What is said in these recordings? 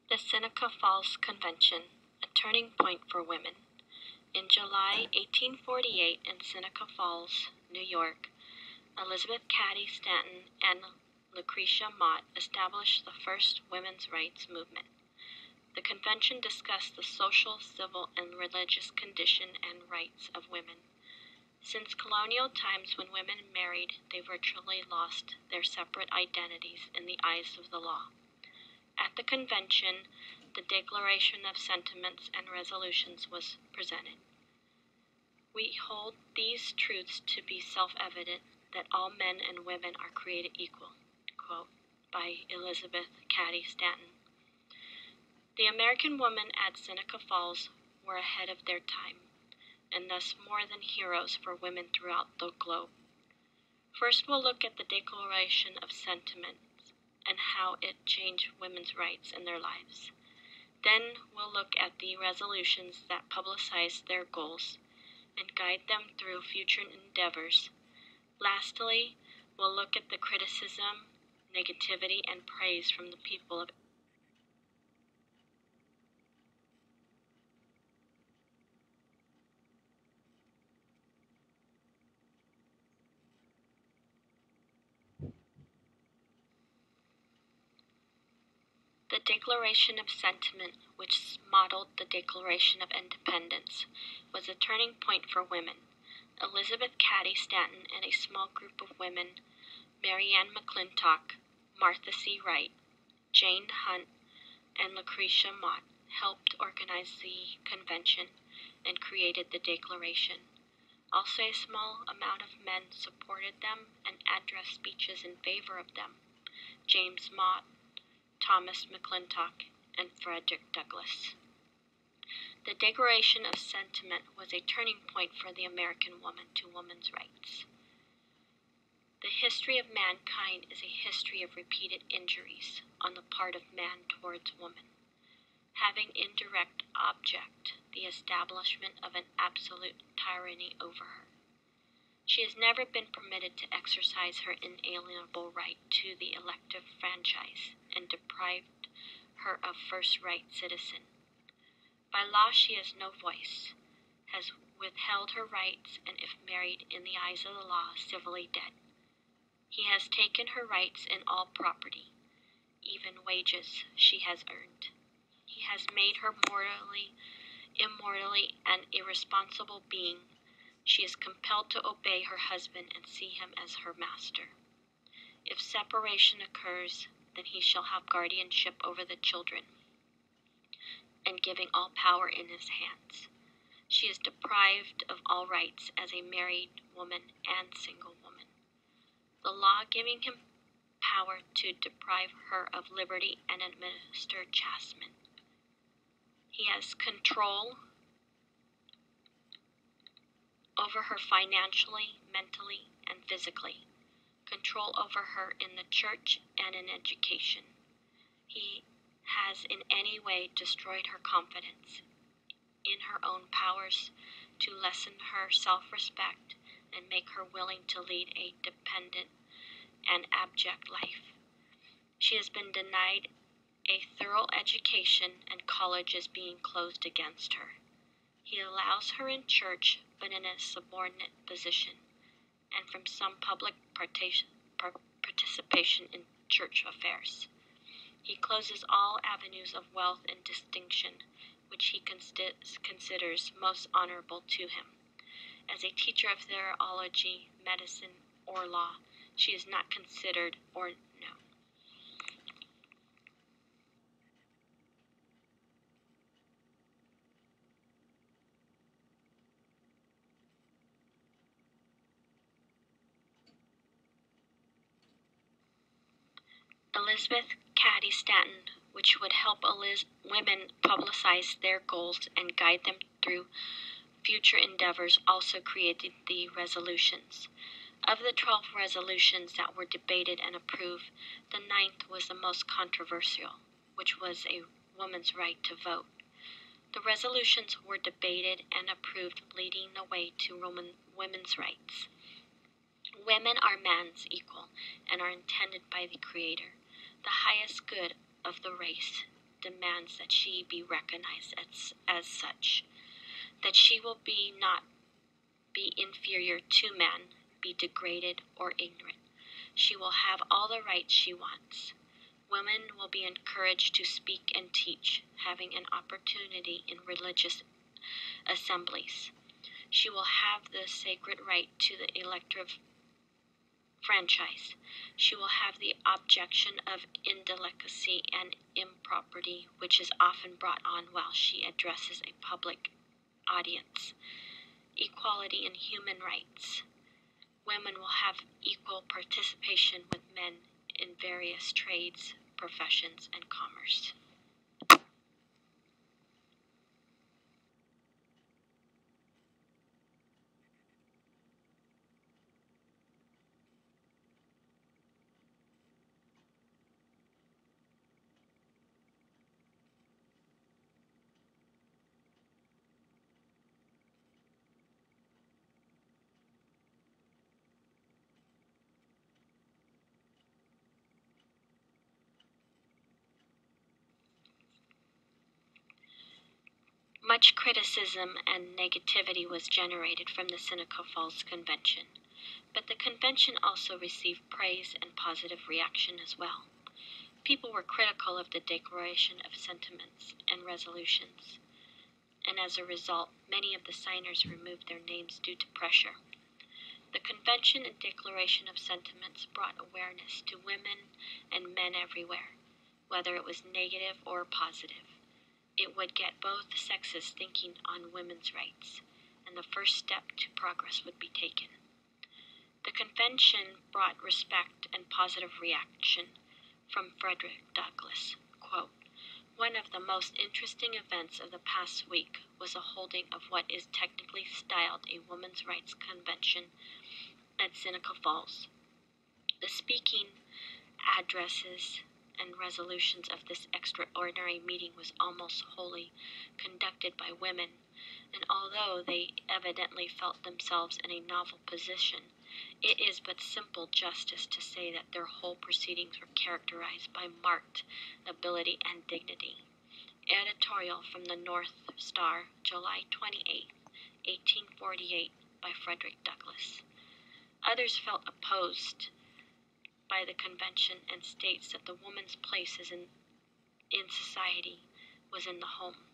The Seneca Falls Convention, a turning point for women. In July 1848 in Seneca Falls, New York, Elizabeth Cady Stanton and Lucretia Mott established the first women's rights movement. The convention discussed the social, civil, and religious condition and rights of women. Since colonial times, when women married, they virtually lost their separate identities in the eyes of the law. At the convention, the Declaration of Sentiments and Resolutions was presented. We hold these truths to be self-evident, that all men and women are created equal, quote, by Elizabeth Cady Stanton. The American women at Seneca Falls were ahead of their time, and thus more than heroes for women throughout the globe. First, we'll look at the Declaration of Sentiments and how it changed women's rights in their lives. Then we'll look at the resolutions that publicize their goals and guide them through future endeavors. Lastly, we'll look at the criticism, negativity, and praise from the people of The Declaration of Sentiment, which modeled the Declaration of Independence, was a turning point for women. Elizabeth Cady Stanton and a small group of women, Mary Ann McClintock, Martha C. Wright, Jane Hunt, and Lucretia Mott, helped organize the convention and created the Declaration. Also, a small amount of men supported them and addressed speeches in favor of them. James Mott, Thomas McClintock, and Frederick Douglass. The Declaration of Sentiment was a turning point for the American woman to women's rights. The history of mankind is a history of repeated injuries on the part of man towards woman, having indirect object the establishment of an absolute tyranny over her. She has never been permitted to exercise her inalienable right to the elective franchise and deprived her of first-rate citizen. By law, she has no voice, has withheld her rights, and if married in the eyes of the law, civilly dead. He has taken her rights in all property, even wages she has earned. He has made her immortally an irresponsible being. She is compelled to obey her husband and see him as her master. If separation occurs, then he shall have guardianship over the children, and giving all power in his hands. She is deprived of all rights as a married woman and single woman. The law giving him power to deprive her of liberty and administer chastisement. He has control over her financially, mentally, and physically, control over her in the church and in education. He has in any way destroyed her confidence in her own powers to lessen her self-respect and make her willing to lead a dependent and abject life. She has been denied a thorough education, and college is being closed against her. He allows her in church, but in a subordinate position, and from some public participation in church affairs. He closes all avenues of wealth and distinction, which he considers most honorable to him. As a teacher of theology, medicine, or law, she is not considered or known. Elizabeth Cady Stanton, which would help women publicize their goals and guide them through future endeavors, also created the resolutions. Of the 12 resolutions that were debated and approved, the 9th was the most controversial, which was a woman's right to vote. The resolutions were debated and approved, leading the way to women's rights. Women are man's equal and are intended by the Creator, the highest good of the race. demands that she be recognized as such, that she will not be inferior to man, be degraded or ignorant. She will have all the rights she wants. Women will be encouraged to speak and teach, having an opportunity in religious assemblies. She will have the sacred right to the elective franchise. She will have the objection of indelicacy and impropriety, which is often brought on while she addresses a public audience. Equality in human rights. Women will have equal participation with men in various trades, professions, and commerce. Much criticism and negativity was generated from the Seneca Falls Convention, but the convention also received praise and positive reaction as well. People were critical of the Declaration of Sentiments and Resolutions, and as a result, many of the signers removed their names due to pressure. The Convention and Declaration of Sentiments brought awareness to women and men everywhere, whether it was negative or positive. It would get both sexes thinking on women's rights, and the first step to progress would be taken. The convention brought respect and positive reaction from Frederick Douglass. Quote, "One of the most interesting events of the past week was a holding of what is technically styled a women's rights convention at Seneca Falls. The speaking addresses and resolutions of this extraordinary meeting was almost wholly conducted by women, and although they evidently felt themselves in a novel position, it is but simple justice to say that their whole proceedings were characterized by marked ability and dignity." Editorial from the North Star, July 28, 1848, by Frederick Douglass. Others felt opposed by the convention and states that the woman's place in society was in the home.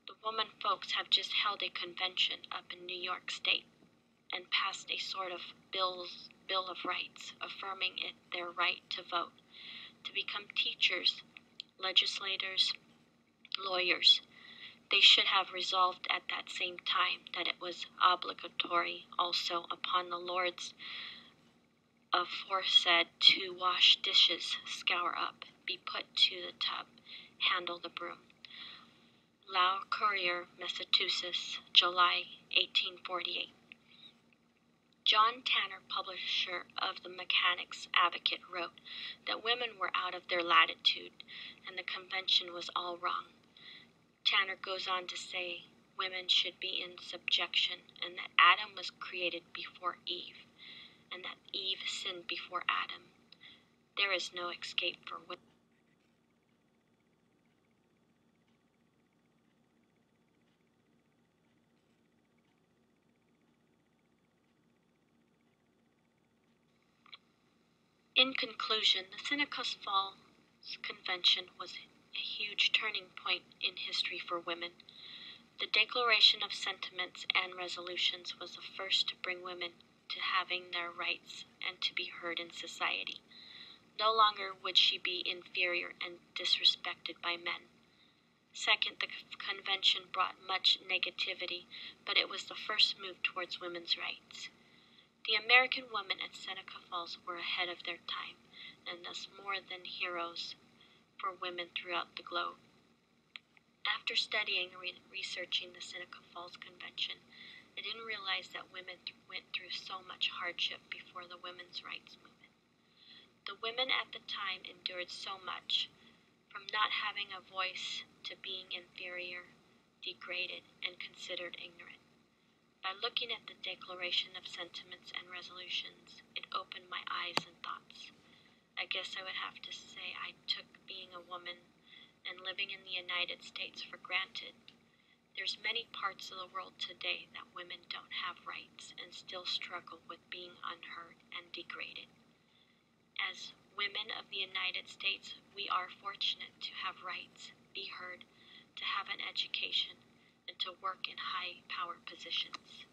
The woman folks have just held a convention up in New York State and passed a sort of Bill of Rights, affirming their right to vote, to become teachers, legislators, lawyers. They should have resolved at that same time that it was obligatory also upon the lords aforesaid to wash dishes, scour up, be put to the tub, handle the broom. Lau Courier, Massachusetts, July 1848. John Tanner, publisher of the Mechanics' Advocate, wrote that women were out of their latitude and the convention was all wrong. Tanner goes on to say women should be in subjection and that Adam was created before Eve, and that Eve sinned before Adam. There is no escape for women. In conclusion, the Seneca Falls Convention was a huge turning point in history for women. The Declaration of Sentiments and Resolutions was the first to bring women to having their rights and to be heard in society. No longer would she be inferior and disrespected by men. Second, the convention brought much negativity, but it was the first move towards women's rights. The American women at Seneca Falls were ahead of their time, and thus more than heroes for women throughout the globe. After studying and researching the Seneca Falls Convention, I didn't realize that women went through so much hardship before the women's rights movement. The women at the time endured so much, from not having a voice to being inferior, degraded, and considered ignorant. By looking at the Declaration of Sentiments and Resolutions, it opened my eyes and thoughts. I guess I would have to say I took being a woman and living in the United States for granted. There's many parts of the world today that women don't have rights and still struggle with being unheard and degraded. As women of the United States, we are fortunate to have rights, be heard, to have an education, and to work in high power positions.